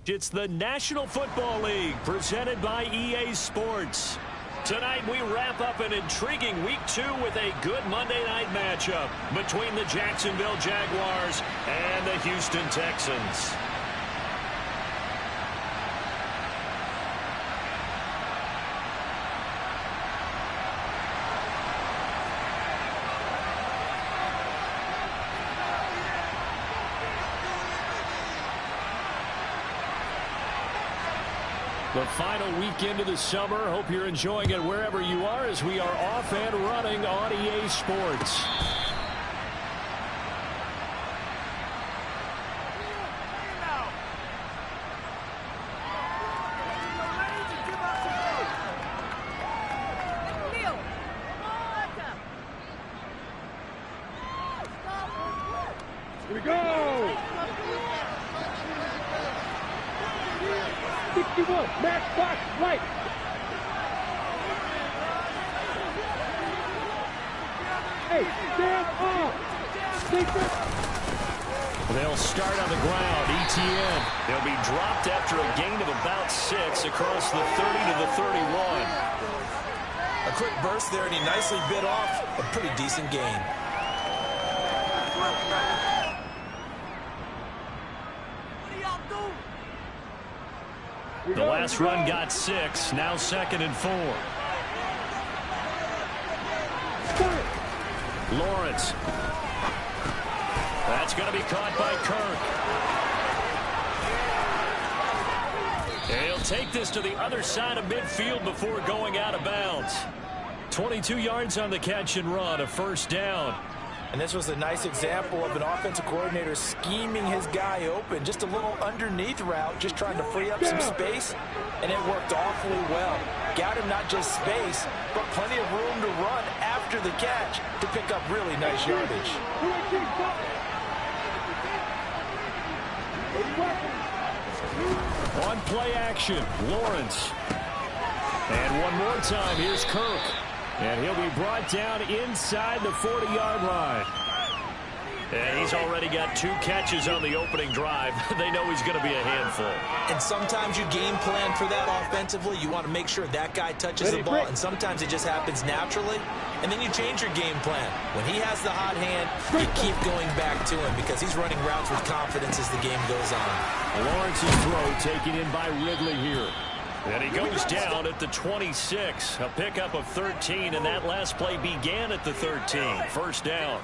It's the National Football League presented by EA Sports. Tonight we wrap up an intriguing Week 2 with a good Monday night matchup between the Jacksonville Jaguars and the Houston Texans. The final weekend of the summer. Hope you're enjoying it wherever you are as we are off and running on EA Sports. Here we go! 61, match box, right. Hey, stand off. They'll start on the ground. ETN. They'll be dropped after a gain of about 6 across the 30 to the 31. A quick burst there, and he nicely bit off a pretty decent gain. The last run got 6, now 2nd and 4. Lawrence. That's going to be caught by Kirk. He'll take this to the other side of midfield before going out of bounds. 22 yards on the catch and run, a first down. And this was a nice example of an offensive coordinator scheming his guy open. Just a little underneath route, just trying to free up some space, and it worked awfully well. Got him not just space, but plenty of room to run after the catch to pick up really nice yardage. On play action, Lawrence. And one more time, here's Kirk. And he'll be brought down inside the 40-yard line. And he's already got 2 catches on the opening drive. They know he's going to be a handful. And sometimes you game plan for that offensively. You want to make sure that guy touches the ball, and sometimes it just happens naturally. And then you change your game plan. When he has the hot hand, you keep going back to him because he's running routes with confidence as the game goes on. Lawrence's throw taken in by Ridley here. And he goes down at the 26. A pickup of 13, and that last play began at the 13. First down.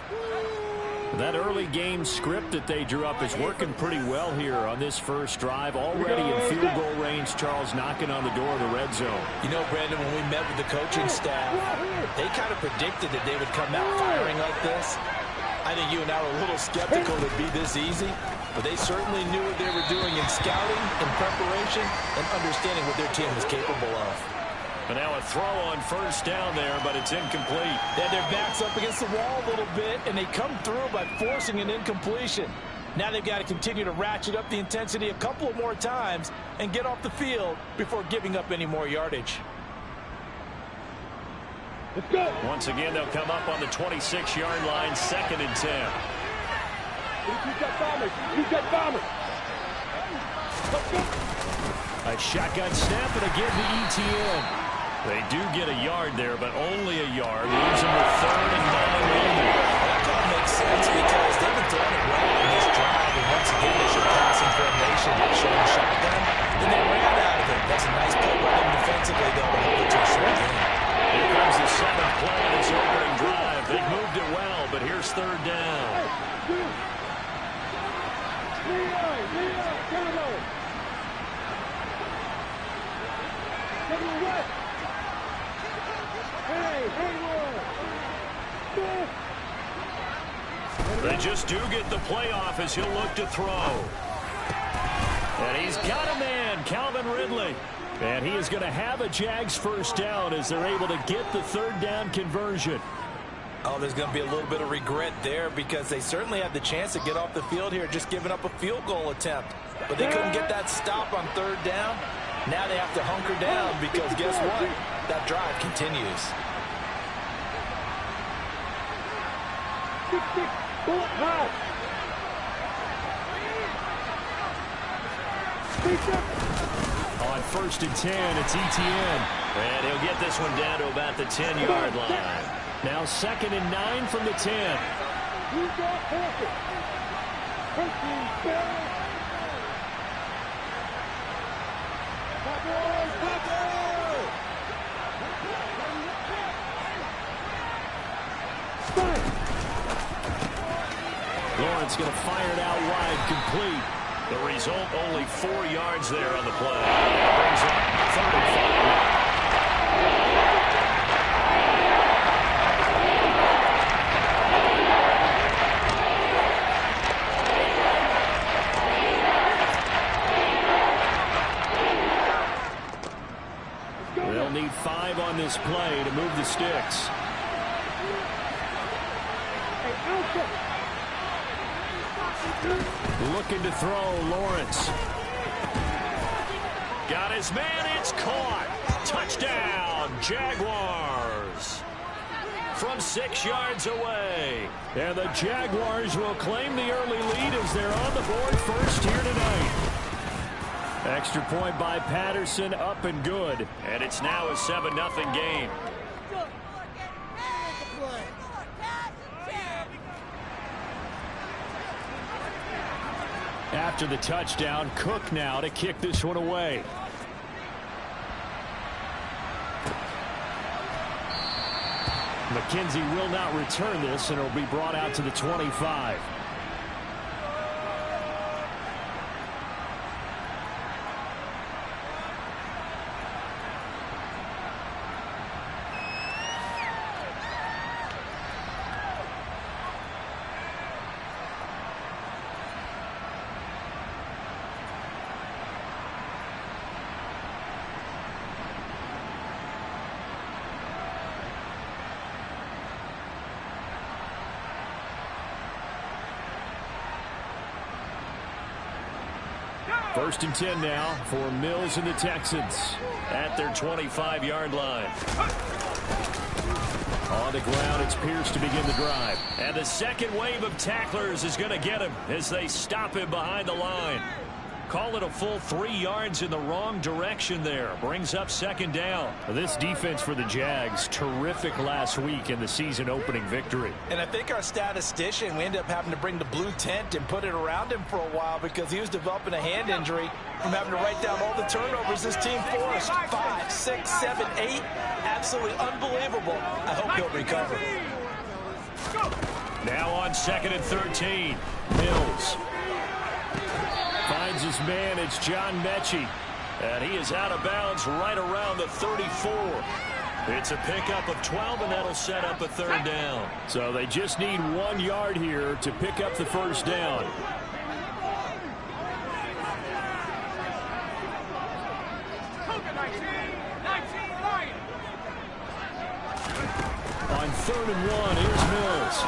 That early game script that they drew up is working pretty well here on this first drive. Already in field goal range, Charles knocking on the door of the red zone. You know, Brandon, when we met with the coaching staff, they kind of predicted that they would come out firing like this. I think you and I were a little skeptical it'd be this easy. But they certainly knew what they were doing in scouting, in preparation, and understanding what their team was capable of. And now a throw on first down there, but it's incomplete. They had their backs up against the wall a little bit, and they come through by forcing an incompletion. Now they've got to continue to ratchet up the intensity a couple of more times and get off the field before giving up any more yardage. Let's go. Once again, they'll come up on the 26-yard line, 2nd and 10. A shotgun snap and again to ETN. They do get a yard there, but only a yard. Leaves them with 3rd and 9 remaining. That call makes sense because they've been throwing it well in this drive, and once again they should passing formation, showing shotgun. Then they ran out of it. That's a nice play by them defensively, though, to hold it to a short game. Here comes the 7th play of this opening drive. They moved it well, but here's 3rd down. They just do get the playoff as he'll look to throw. And he's got a man, Calvin Ridley. And he is going to have a Jags first down as they're able to get the 3rd down conversion. Oh, there's going to be a little bit of regret there because they certainly had the chance to get off the field here, just giving up a field goal attempt. But they couldn't get that stop on 3rd down. Now they have to hunker down because guess what? That drive continues. On 1st and 10, it's Etienne. And he'll get this one down to about the 10-yard line. Now 2nd and 9 from the 10. Lawrence going to fire it out wide, complete. The result, only 4 yards there on the play. That brings up 3rd and 5. They'll need 5 on this play to move the sticks. Looking to throw, Lawrence. Got his man, it's caught. Touchdown, Jaguars. From 6 yards away. And the Jaguars will claim the early lead as they're on the board first here tonight. Extra point by Patterson, up and good. And it's now a 7-0 game. After the touchdown, Cook now to kick this one away. McKenzie will not return this, and it'll be brought out to the 25. First and 10 now for Mills and the Texans at their 25-yard line. On the ground, it's Pierce to begin the drive. And the second wave of tacklers is going to get him as they stop him behind the line. Call it a full 3 yards in the wrong direction there. Brings up 2nd down. This defense for the Jags, terrific last week in the season opening victory. And I think our statistician, we ended up having to bring the blue tent and put it around him for a while because he was developing a hand injury from having to write down all the turnovers this team forced. 5, 6, 7, 8. Absolutely unbelievable. I hope he'll recover. Now on 2nd and 13. Mills. Finds his man, it's John Mechie. And he is out of bounds right around the 34. It's a pickup of 12, and that'll set up a 3rd down. So they just need 1 yard here to pick up the 1st down. On 3rd and 1, here's Mills.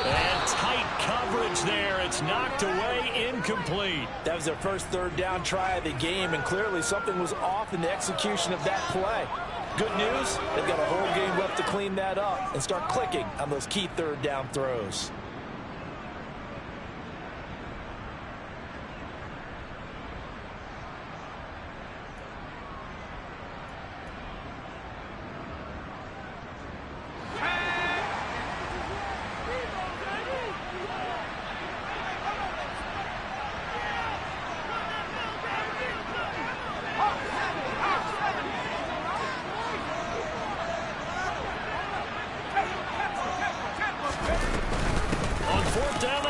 And tight coverage there. It's knocked away, incomplete. That was their first 3rd down try of the game, and clearly something was off in the execution of that play. Good news, they've got a whole game left to clean that up and start clicking on those key 3rd down throws.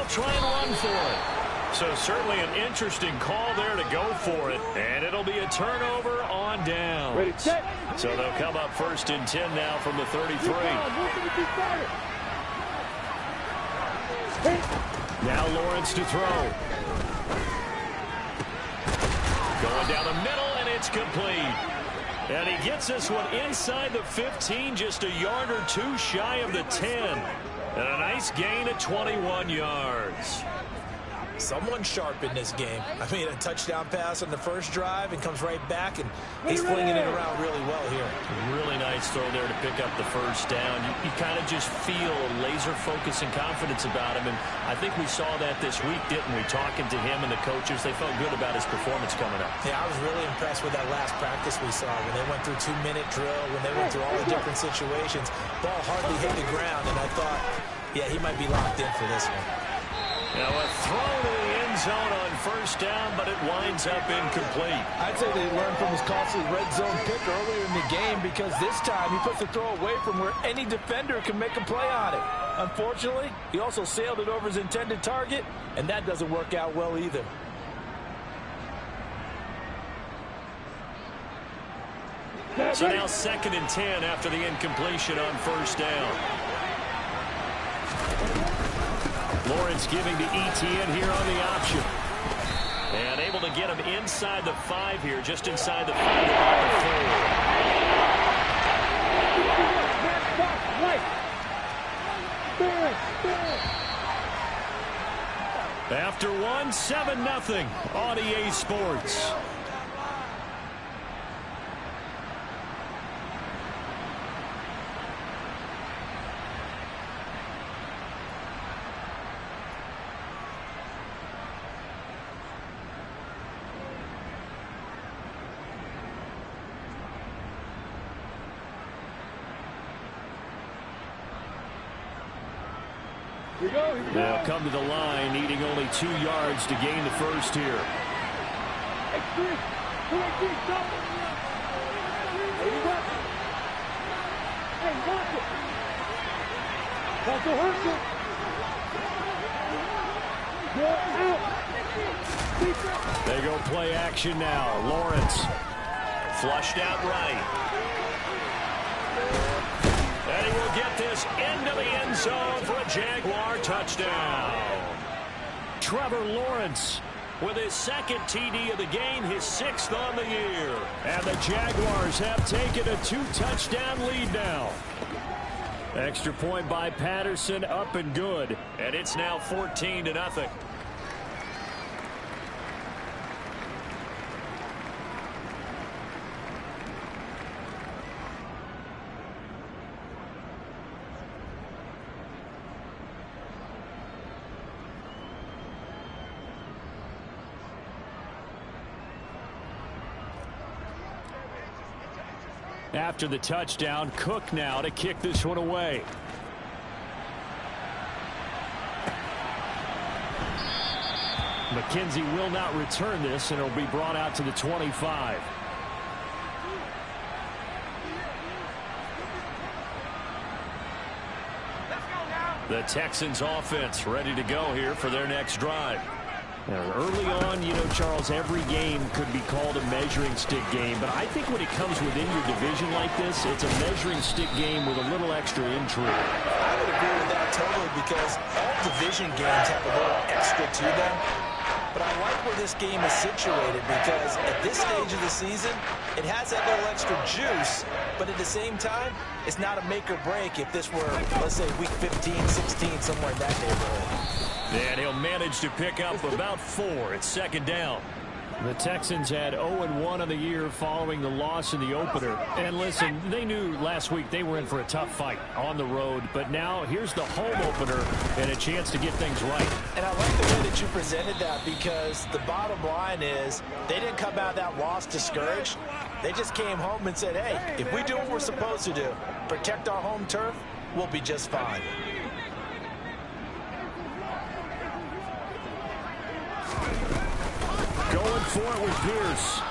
Try and run for it. So certainly an interesting call there to go for it. And it'll be a turnover on downs. Ready, set. So they'll come up 1st and 10 now from the 33. Now Lawrence to throw. Going down the middle, and it's complete. And he gets this one inside the 15, just a yard or 2 shy of the 10. And a nice gain at 21 yards. Someone sharp in this game. I mean, a touchdown pass on the first drive and comes right back, and he's flinging it around really well here. Really nice throw there to pick up the first down. You kind of just feel a laser focus and confidence about him, and I think we saw that this week, didn't we? Talking to him and the coaches, they felt good about his performance coming up. Yeah, I was really impressed with that last practice we saw when they went through 2-minute drill, when they went through all the different situations. Ball hardly hit the ground, and I thought, yeah, he might be locked in for this one. Now a throw to the end zone on first down, but it winds up incomplete. I'd say they learned from his costly red zone pick earlier in the game, because this time he puts the throw away from where any defender can make a play on it. Unfortunately, he also sailed it over his intended target, and that doesn't work out well either. So now 2nd and 10 after the incompletion on first down. Lawrence giving to Etienne here on the option. And able to get him inside the 5 here, just inside the 5 about the 4. After 1, 7-0 on EA Sports. They'll come to the line, needing only 2 yards to gain the first here. They go play action now. Lawrence flushed out right. And he will get this into the end zone for a Jaguar touchdown. Trevor Lawrence with his 2nd TD of the game, his 6th on the year. And the Jaguars have taken a 2-touchdown lead now. Extra point by Patterson, up and good. And it's now 14-0. After the touchdown, Cook now to kick this one away. McKenzie will not return this, and it'll be brought out to the 25. The Texans offense ready to go here for their next drive. Now, early on, you know, Charles, every game could be called a measuring stick game, but I think when it comes within your division like this, it's a measuring stick game with a little extra intrigue. I would agree with that totally, because all division games have a little extra to them. But I like where this game is situated, because at this stage of the season, it has that little extra juice, but at the same time, it's not a make or break if this were, let's say, week 15, 16, somewhere in that neighborhood. And he'll manage to pick up about 4. It's 2nd down. The Texans had 0-1 on the year following the loss in the opener. And listen, they knew last week they were in for a tough fight on the road. But now here's the home opener and a chance to get things right. And I like the way that you presented that, because the bottom line is they didn't come out of that loss discouraged. They just came home and said, hey, if we do what we're supposed to do, protect our home turf, we'll be just fine. Going for it with Pierce.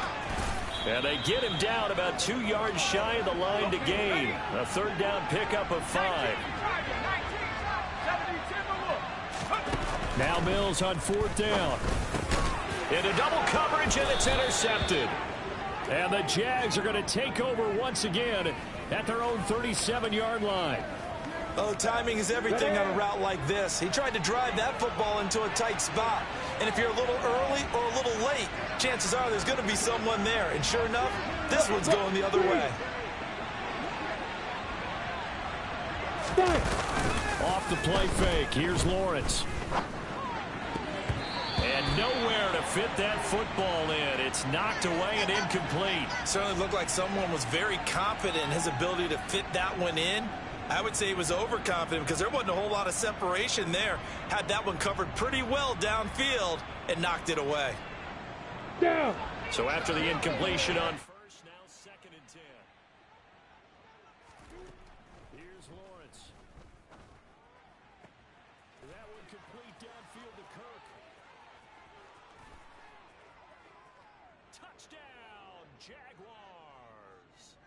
And they get him down about 2 yards shy of the line to gain. A 3rd down pickup of 5. Now Mills on 4th down. Into double coverage, and it's intercepted. And the Jags are going to take over once again at their own 37-yard line. Oh, timing is everything on a route like this. He tried to drive that football into a tight spot. And if you're a little early or a little late, chances are there's going to be someone there. And sure enough, this one's going the other way. Off the play fake, here's Lawrence. Nowhere to fit that football in. It's knocked away and incomplete. Certainly looked like someone was very confident in his ability to fit that one in. I would say he was overconfident because there wasn't a whole lot of separation there. Had that one covered pretty well downfield and knocked it away. Down. So after the incompletion on first, now 2nd and 10. Here's Lawrence. That one complete downfield to Kirk. Touchdown, Jaguars.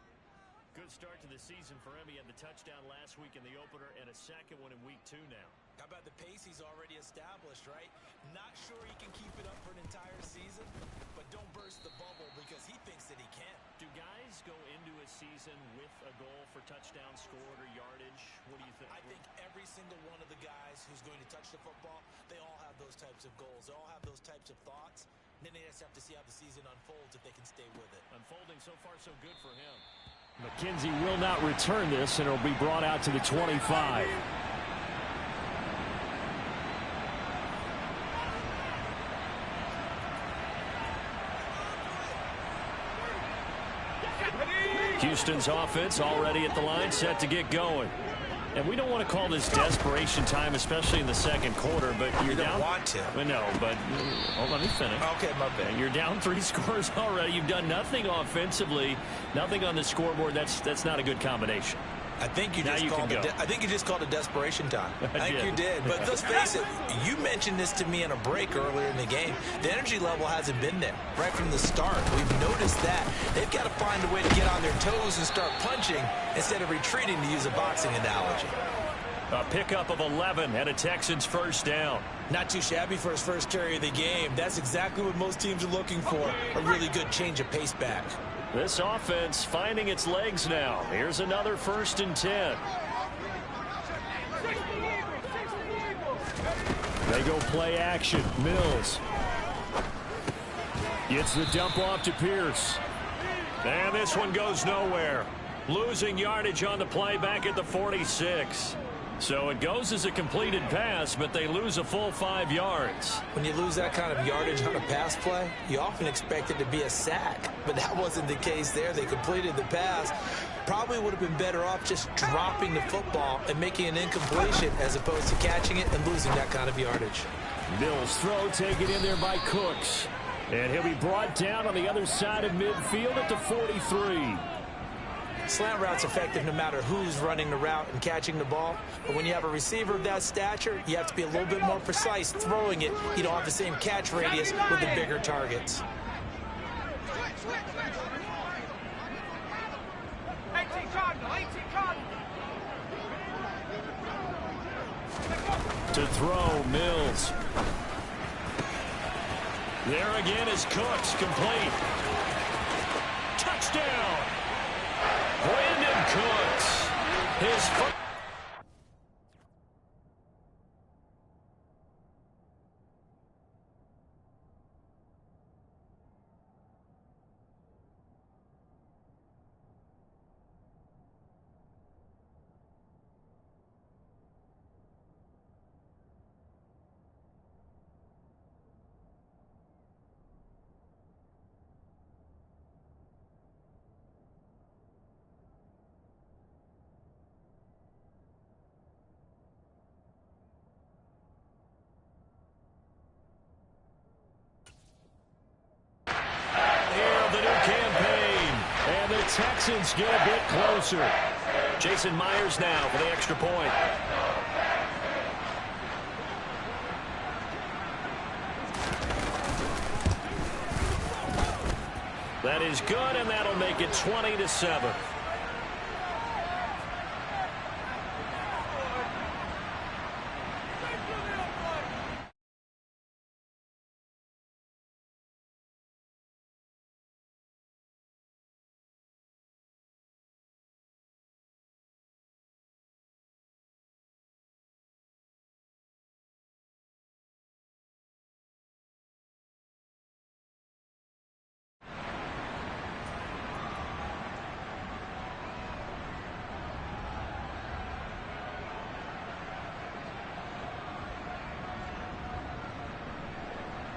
Good start to the season for him. He had the touchdown last week in the opener and a second one in week 2 now. How about the pace he's already established, right? Not sure he can keep it up for an entire season, but don't burst the bubble because he thinks that he can. Do guys go into a season with a goal for touchdown scored or yardage? What do you think? I think every single one of the guys who's going to touch the football, they all have those types of goals. They all have those types of thoughts. And then they just have to see how the season unfolds if they can stay with it. Unfolding so far so good for him. McKenzie will not return this, and it'll be brought out to the 25. Houston's offense already at the line, set to get going. And we don't want to call this desperation time, especially in the second quarter, but you're down. You don't want to. Well, no, but let me finish. Okay, my bad. You're down 3 scores already. You've done nothing offensively, nothing on the scoreboard. That's not a good combination. I think you just called it desperation time. I think you did. But let's face it, you mentioned this to me in a break earlier in the game. The energy level hasn't been there right from the start. We've noticed that. They've got to find a way to get on their toes and start punching instead of retreating, to use a boxing analogy. A pickup of 11 and a Texans first down. Not too shabby for his first carry of the game. That's exactly what most teams are looking for, a really good change of pace back. This offense finding its legs now. Here's another 1st and 10. They go play action. Mills gets the dump off to Pierce. And this one goes nowhere. Losing yardage on the play back at the 46. So it goes as a completed pass, but they lose a full 5 yards. When you lose that kind of yardage on a pass play, you often expect it to be a sack. But that wasn't the case there. They completed the pass. Probably would have been better off just dropping the football and making an incompletion as opposed to catching it and losing that kind of yardage. Mills' throw taken in there by Cooks. And he'll be brought down on the other side of midfield at the 43. Slant route's effective no matter who's running the route and catching the ball. But when you have a receiver of that stature, you have to be a little bit more precise throwing it. You don't have the same catch radius with the bigger targets. To throw, Mills. There again is Cooks, complete. Touchdown! Brandon Cooks. His foot. Texans get a bit closer. Jason Myers now for the extra point. That is good, and that'll make it 20-7.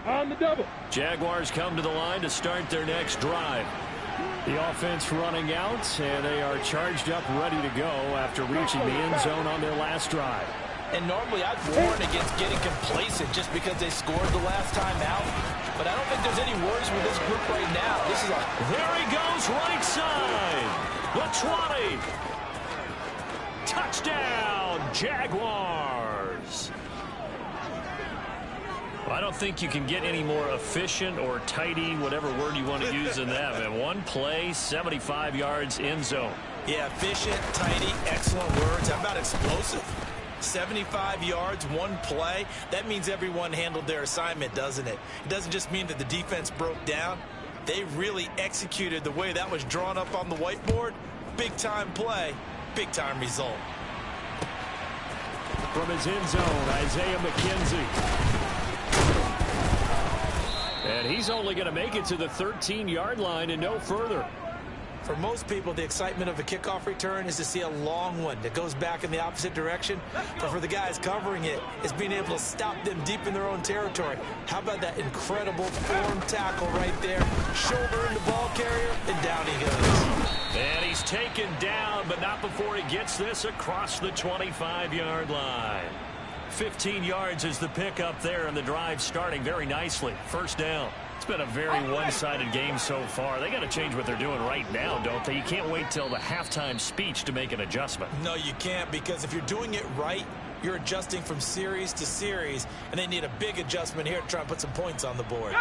On the double. Jaguars come to the line to start their next drive. The offense running out, and they are charged up, ready to go after reaching the end zone on their last drive. And normally I'd warn against getting complacent just because they scored the last time out. But I don't think there's any worries with this group right now. This is There he goes, right side. The 20. Touchdown, Jaguars. I don't think you can get any more efficient or tidy, whatever word you want to use in that. And one play, 75 yards, end zone. Yeah, efficient, tidy, excellent words. How about explosive? 75 yards, one play. That means everyone handled their assignment, doesn't it? It doesn't just mean that the defense broke down. They really executed the way that was drawn up on the whiteboard. Big-time play, big-time result. From his end zone, Isaiah McKenzie. And he's only going to make it to the 13-yard line and no further. For most people, the excitement of a kickoff return is to see a long one that goes back in the opposite direction. But for the guys covering it, it's being able to stop them deep in their own territory. How about that incredible form tackle right there? Shoulder in the ball carrier, and down he goes. And he's taken down, but not before he gets this across the 25-yard line. 15 yards is the pickup there, and the drive starting very nicely. First down. It's been a very one-sided game so far. They got to change what they're doing right now, don't they? You can't wait till the halftime speech to make an adjustment. No, you can't, because if you're doing it right, you're adjusting from series to series, and they need a big adjustment here to try and put some points on the board.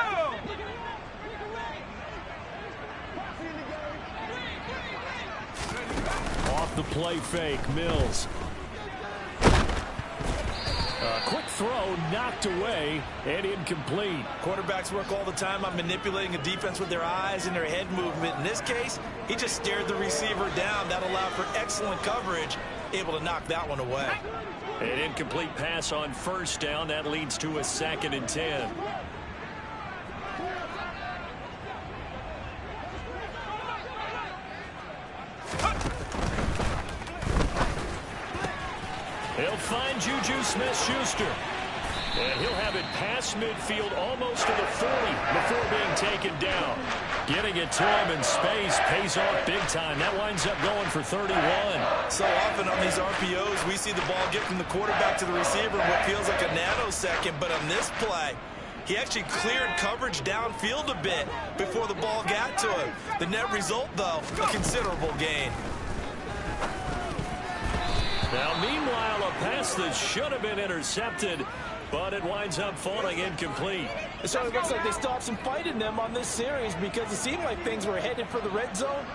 Off the play fake, Mills. Quick throw, knocked away, and incomplete. Quarterbacks work all the time on manipulating a defense with their eyes and their head movement. In this case, he just stared the receiver down. That allowed for excellent coverage, able to knock that one away. An incomplete pass on first down. That leads to a 2nd and 10. He'll find Juju Smith-Schuster. And he'll have it past midfield almost to the 40 before being taken down. Getting it to him in space pays off big time. That winds up going for 31. So often on these RPOs, we see the ball get from the quarterback to the receiver in what feels like a nanosecond. But on this play, he actually cleared coverage downfield a bit before the ball got to him. The net result, though, a considerable gain. Now, meanwhile, a pass that should have been intercepted, but it winds up falling incomplete. It certainly looks like they still have some fight in them on this series because it seemed like things were headed for the red zone.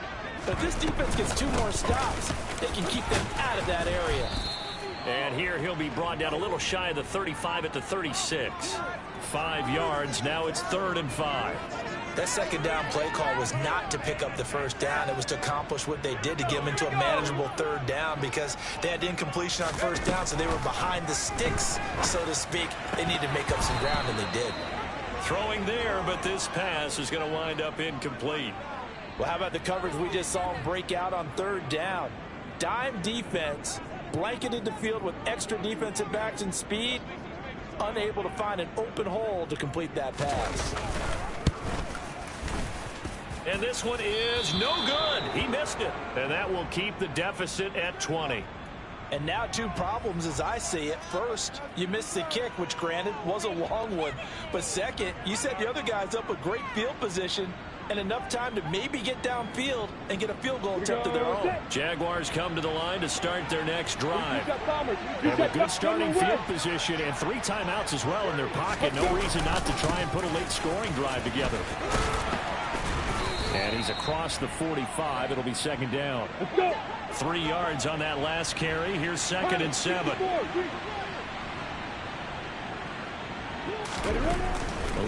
But if this defense gets 2 more stops, they can keep them out of that area. And here he'll be brought down a little shy of the 35 at the 36. 5 yards. Now it's 3rd and 5. That second down play call was not to pick up the first down. It was to accomplish what they did to get them into a manageable 3rd down because they had incompletion on first down, so they were behind the sticks, so to speak. They needed to make up some ground, and they did. Throwing there, but this pass is going to wind up incomplete. Well, how about the coverage we just saw him break out on 3rd down? Dime defense, blanketed the field with extra defensive backs and speed, unable to find an open hole to complete that pass. And this one is no good. He missed it. And that will keep the deficit at 20. And now 2 problems as I see it. First, you missed the kick, which granted was a long one. But second, you set the other guys up with great field position and enough time to maybe get downfield and get a field goal attempt of their own. Jaguars come to the line to start their next drive. And with good starting field position and 3 timeouts as well in their pocket, no reason not to try and put a late scoring drive together. And he's across the 45. It'll be 2nd down. 3 yards on that last carry. Here's 2nd and 7.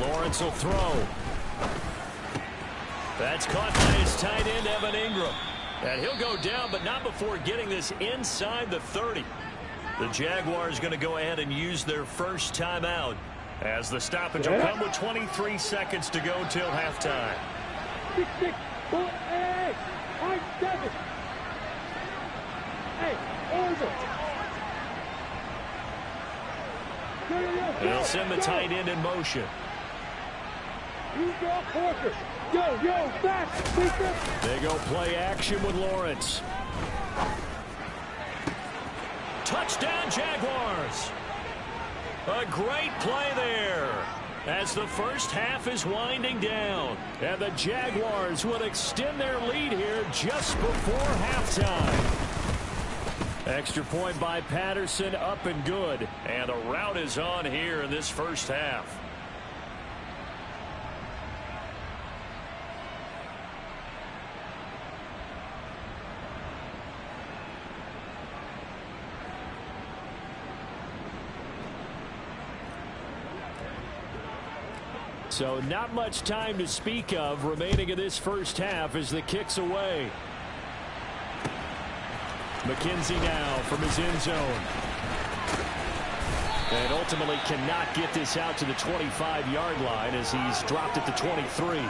Lawrence will throw. That's caught by his tight end, Evan Ingram. And he'll go down, but not before getting this inside the 30. The Jaguars going to go ahead and use their first timeout as the stoppage will come with 23 seconds to go till halftime. 6, 6, 4, 8, 5, 7. Hey, over. They'll send the tight end in motion. You go, Porter. Yo, back. They go play action with Lawrence. Touchdown, Jaguars. A great play there as the first half is winding down. And the Jaguars will extend their lead here just before halftime. Extra point by Patterson, up and good. And the rout is on here in this first half. So not much time to speak of remaining in this first half as the kick's away. McKenzie now from his end zone. And ultimately cannot get this out to the 25-yard line as he's dropped at the 23.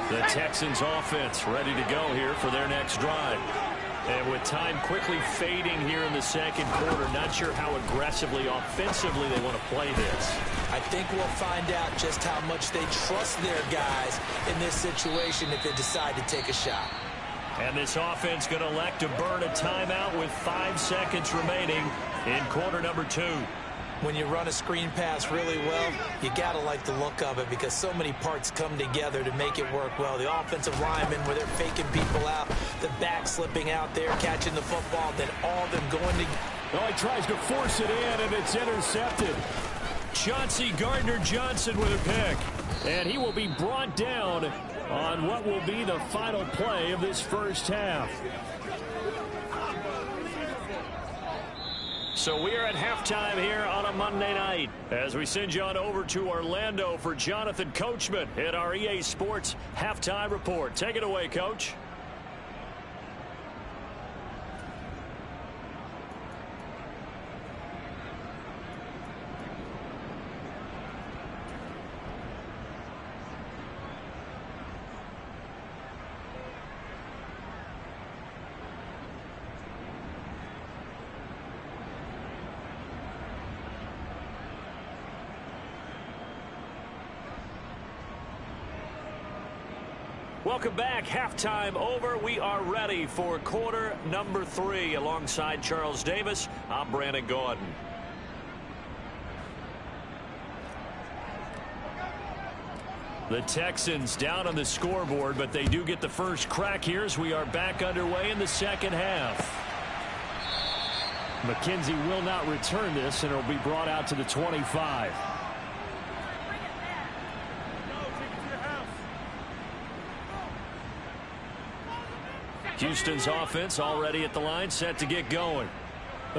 The Texans offense ready to go here for their next drive. And with time quickly fading here in the second quarter, not sure how aggressively, offensively they want to play this. I think we'll find out just how much they trust their guys in this situation if they decide to take a shot. And this offense going to elect to burn a timeout with 5 seconds remaining in quarter number 2. When you run a screen pass really well, you got to like the look of it because so many parts come together to make it work well. The offensive linemen where they're faking people out, the back slipping out there, catching the football, then all of them going to... Oh, he tries to force it in, and it's intercepted. Chauncey Gardner-Johnson with a pick. And he will be brought down on what will be the final play of this first half. So we are at halftime here on a Monday night as we send you on over to Orlando for Jonathan Coachman at our EA Sports Halftime Report. Take it away, Coach. Welcome back. Halftime over. We are ready for quarter number 3. Alongside Charles Davis, I'm Brandon Gordon. The Texans down on the scoreboard, but they do get the first crack here as we are back underway in the second half. McKenzie will not return this, and it will be brought out to the 25. Houston's offense already at the line, set to get going.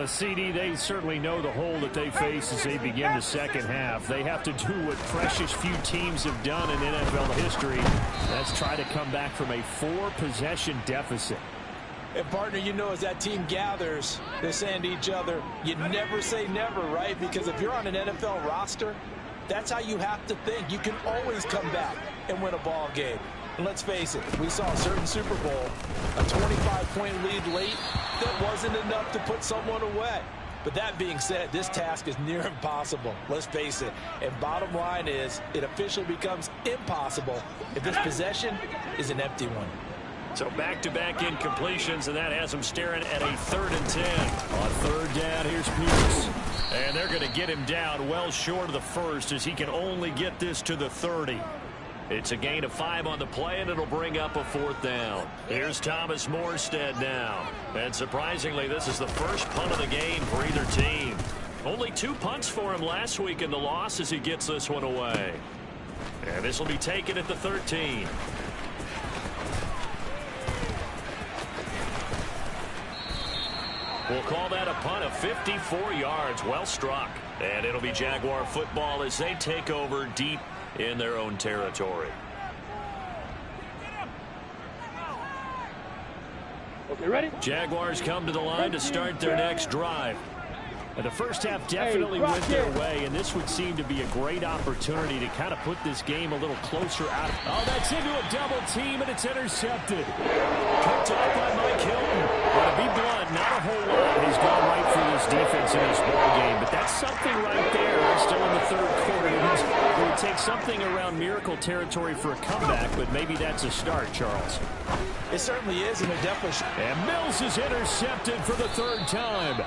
CD, they certainly know the hole that they face as they begin the second half. They have to do what precious few teams have done in NFL history. That's try to come back from a 4-possession deficit. And, partner, you know, as that team gathers, they're saying to each other, you never say never, right? Because if you're on an NFL roster, that's how you have to think. You can always come back and win a ball game. And let's face it, we saw a certain Super Bowl, a 25-point lead late, that wasn't enough to put someone away. But that being said, this task is near impossible. Let's face it. And bottom line is, it officially becomes impossible if this possession is an empty one. So back-to-back incompletions, and that has them staring at a 3rd and 10. On 3rd down, here's Pierce. And they're going to get him down well short of the first as he can only get this to the 30. It's a gain of 5 on the play, and it'll bring up a 4th down. Here's Thomas Morstead now. And surprisingly, this is the first punt of the game for either team. Only 2 punts for him last week in the loss as he gets this one away. And this will be taken at the 13. We'll call that a punt of 54 yards. Well struck. And it'll be Jaguar football as they take over deep in their own territory. Okay, ready? Jaguars come to the line to start their next drive. And the first half definitely went their way, and this would seem to be a great opportunity to kind of put this game a little closer out. Oh, that's into a double team, and it's intercepted. Picked off by Mike Hilton. But to be blunt, not a whole lot has gone right for this defense in this ball game, but that's something right there. We're still in the third quarter. It would take something around miracle territory for a comeback, but maybe that's a start, Charles. It certainly is, and it definitely. And Mills is intercepted for the third time.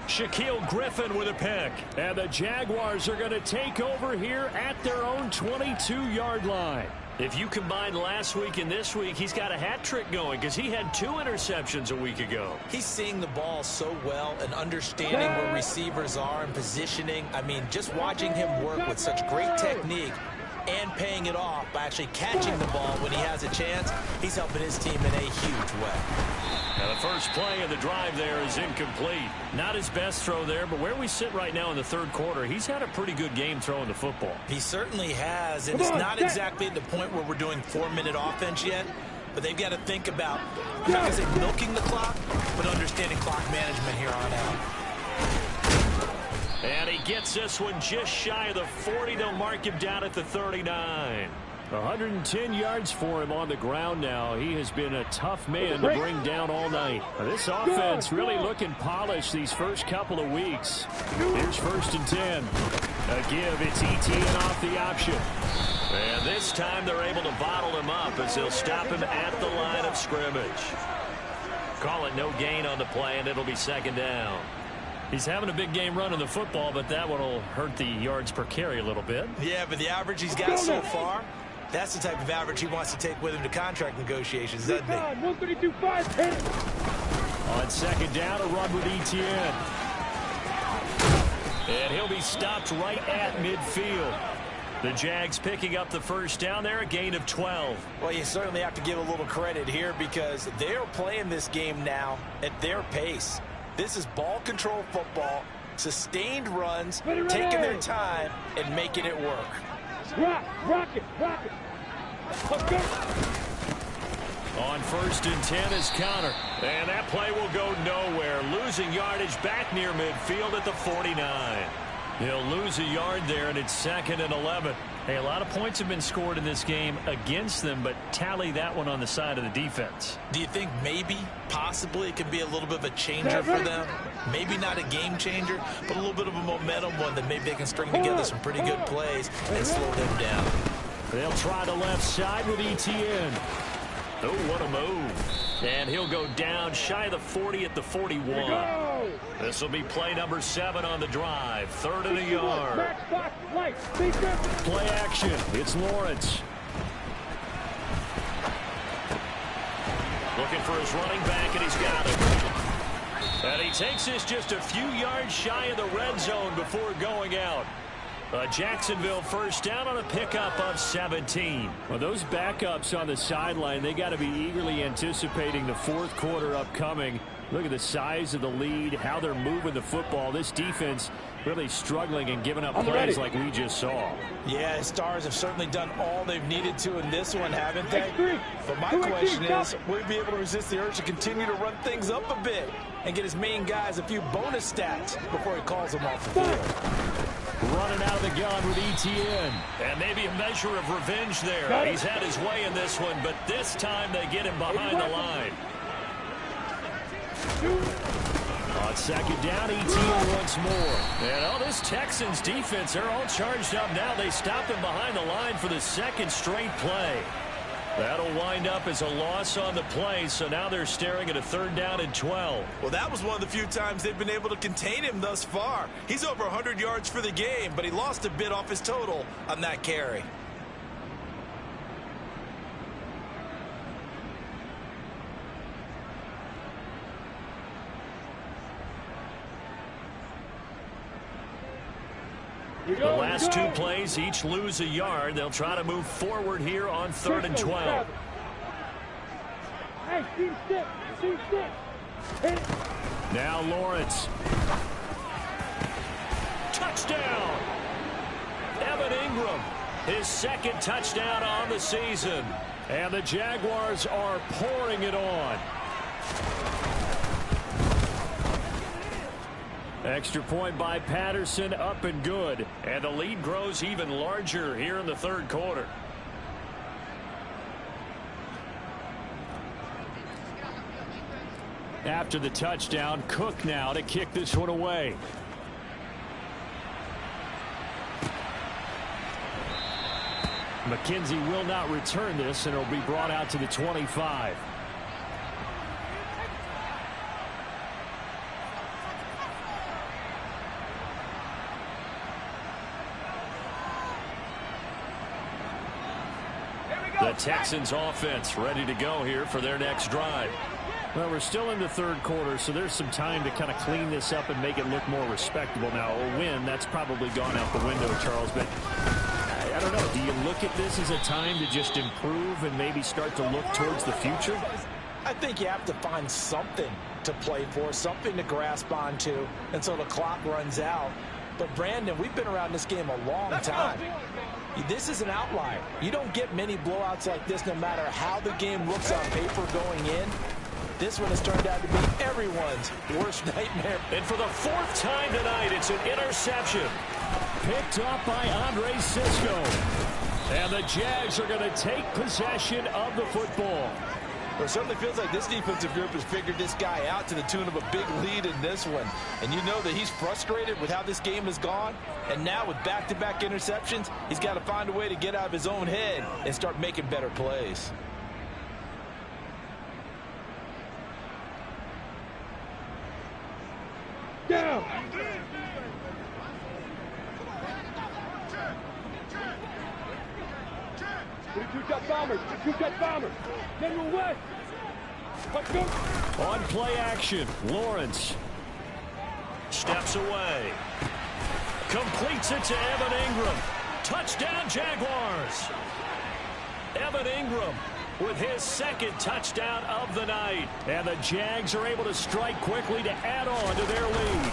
Shaquille Griffin with a pick. And the Jaguars are going to take over here at their own 22-yard line. If you combine last week and this week, he's got a hat trick going because he had 2 interceptions a week ago. He's seeing the ball so well and understanding where receivers are and positioning. I mean, just watching him work with such great technique and paying it off by actually catching the ball when he has a chance, he's helping his team in a huge way. Now the first play of the drive there is incomplete. Not his best throw there, but where we sit right now in the third quarter, he's had a pretty good game throwing the football. He certainly has, and it's not exactly at the point where we're doing 4-minute offense yet, but they've got to think about, I'm not going to say milking the clock, but understanding clock management here on out. And he gets this one just shy of the 40. They'll mark him down at the 39. 110 yards for him on the ground now. He has been a tough man to bring down all night. This offense really looking polished these first couple of weeks. Here's 1st and 10. A give. It's ETN off the option. And this time they're able to bottle him up as they'll stop him at the line of scrimmage. Call it no gain on the play, and it'll be 2nd down. He's having a big game running the football, but that one will hurt the yards per carry a little bit. Yeah, but the average he's got so far, that's the type of average he wants to take with him to contract negotiations, doesn't he? 132.5, hit it. On 2nd down, a run with ETN. And he'll be stopped right at midfield. The Jags picking up the 1st down there, a gain of 12. Well, you certainly have to give a little credit here because they're playing this game now at their pace. This is ball control football, sustained runs, taking their time, and making it work. Rock it. Let's go. On 1st and 10 is Connor. And that play will go nowhere. Losing yardage back near midfield at the 49. He'll lose a yard there, and it's 2nd and 11. Hey, a lot of points have been scored in this game against them, but tally that one on the side of the defense. Do you think maybe, possibly, it could be a little bit of a changer for them? Maybe not a game changer, but a little bit of a momentum one that maybe they can string together some pretty good plays and slow them down. They'll try the left side with ETN. Oh, what a move. And he'll go down shy of the 40 at the 41. This will be play number 7 on the drive. 3rd and a yard. Play action. It's Lawrence. Looking for his running back, and he's got it. And he takes this just a few yards shy of the red zone before going out. Jacksonville 1st down on a pickup of 17. Well, those backups on the sideline, they got to be eagerly anticipating the 4th quarter upcoming. Look at the size of the lead, how they're moving the football. This defense really struggling and giving up plays like we just saw. Yeah, the Stars have certainly done all they've needed to in this one, haven't they? But my question is, will he be able to resist the urge to continue to run things up a bit and get his main guys a few bonus stats before he calls them off the field? Running out of the gun with ETN. And maybe a measure of revenge there. He's had his way in this one, but this time they get him behind the line. On 2nd down, ETN once more. And this Texans defense, they're all charged up now. They stop him behind the line for the 2nd straight play. That'll wind up as a loss on the play, so now they're staring at a 3rd down and 12. Well, that was one of the few times they've been able to contain him thus far. He's over 100 yards for the game, but he lost a bit off his total on that carry. The last 2 plays each lose a yard. They'll try to move forward here on 3rd and 12. Hey, team stick. Now Lawrence. Touchdown. Evan Ingram, his 2nd touchdown on the season. And the Jaguars are pouring it on. Extra point by Patterson, up and good. And the lead grows even larger here in the 3rd quarter. After the touchdown, Cook now to kick this one away. McKenzie will not return this, and it'll be brought out to the 25. The Texans offense ready to go here for their next drive. Well, we're still in the third quarter, so there's some time to kind of clean this up and make it look more respectable. Now, a win, that's probably gone out the window, Charles, but I don't know. Do you look at this as a time to just improve and maybe start to look towards the future? I think you have to find something to play for, something to grasp onto until the clock runs out. But, Brandon, we've been around this game a long time. This is an outlier. You don't get many blowouts like this no matter how the game looks on paper going in. This one has turned out to be everyone's worst nightmare. And for the fourth time tonight, it's an interception. Picked up by Andre Cisco. And the Jags are going to take possession of the football. Well, it certainly feels like this defensive group has figured this guy out to the tune of a big lead in this one. And you know that he's frustrated with how this game has gone. And now with back-to-back interceptions, he's got to find a way to get out of his own head and start making better plays. Down. Two-cut bombers. Two-cut bombers. General West. Let's go. On play action, Lawrence steps away. Completes it to Evan Ingram. Touchdown, Jaguars. Evan Ingram with his second touchdown of the night. And the Jags are able to strike quickly to add on to their lead.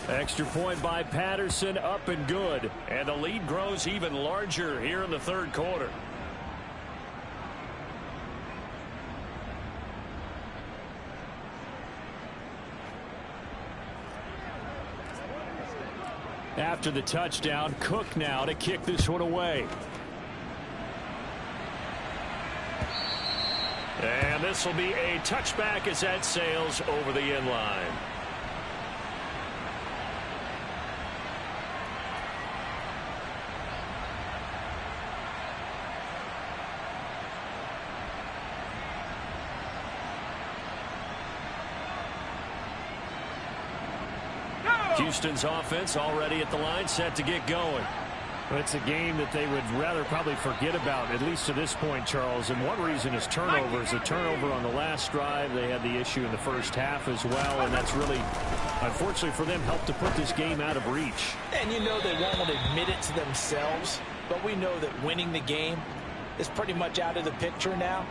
Extra point by Patterson, up and good. And the lead grows even larger here in the third quarter. After the touchdown, Cook now to kick this one away. And this will be a touchback as that sails over the end line. Houston's offense already at the line, set to get going. Well, it's a game that they would rather probably forget about, at least to this point, Charles. And one reason is turnovers. A turnover on the last drive. They had the issue in the first half as well, and that's really, unfortunately for them, helped to put this game out of reach. And you know they won't admit it to themselves, but we know that winning the game is pretty much out of the picture now.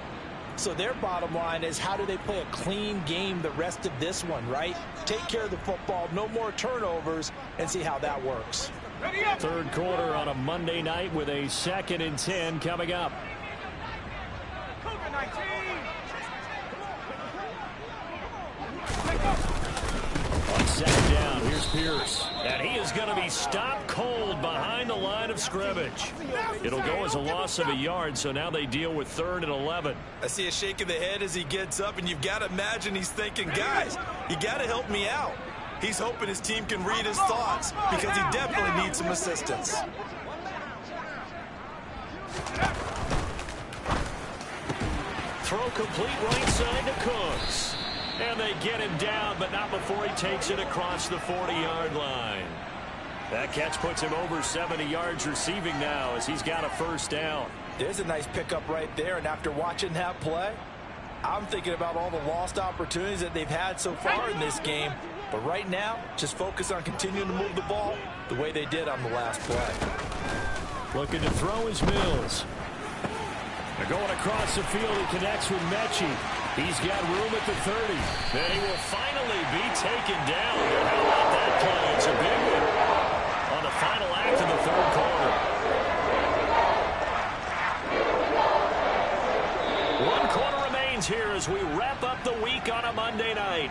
So their bottom line is, how do they play a clean game the rest of this one, right? Take care of the football, no more turnovers, and see how that works. Third quarter on a Monday night with a 2nd and 10 coming up. On second down, here's Pierce. And he is going to be stopped cold behind the line of scrimmage. It'll go as a loss of a yard, so now they deal with 3rd and 11. I see a shake of the head as he gets up, and you've got to imagine he's thinking, guys, you got to help me out. He's hoping his team can read his thoughts because he definitely needs some assistance. Throw complete right side to Cooks. And they get him down, but not before he takes it across the 40-yard line. That catch puts him over 70 yards receiving now as he's got a first down. There's a nice pickup right there, and after watching that play, I'm thinking about all the lost opportunities that they've had so far in this game. But right now, just focus on continuing to move the ball the way they did on the last play. Looking to throw is Mills. They're going across the field. He connects with Mechie. He's got room at the 30. Then he will finally be taken down. How about that play? It's a big one on the final act of the third quarter. 1 quarter remains here as we wrap up the week on a Monday night.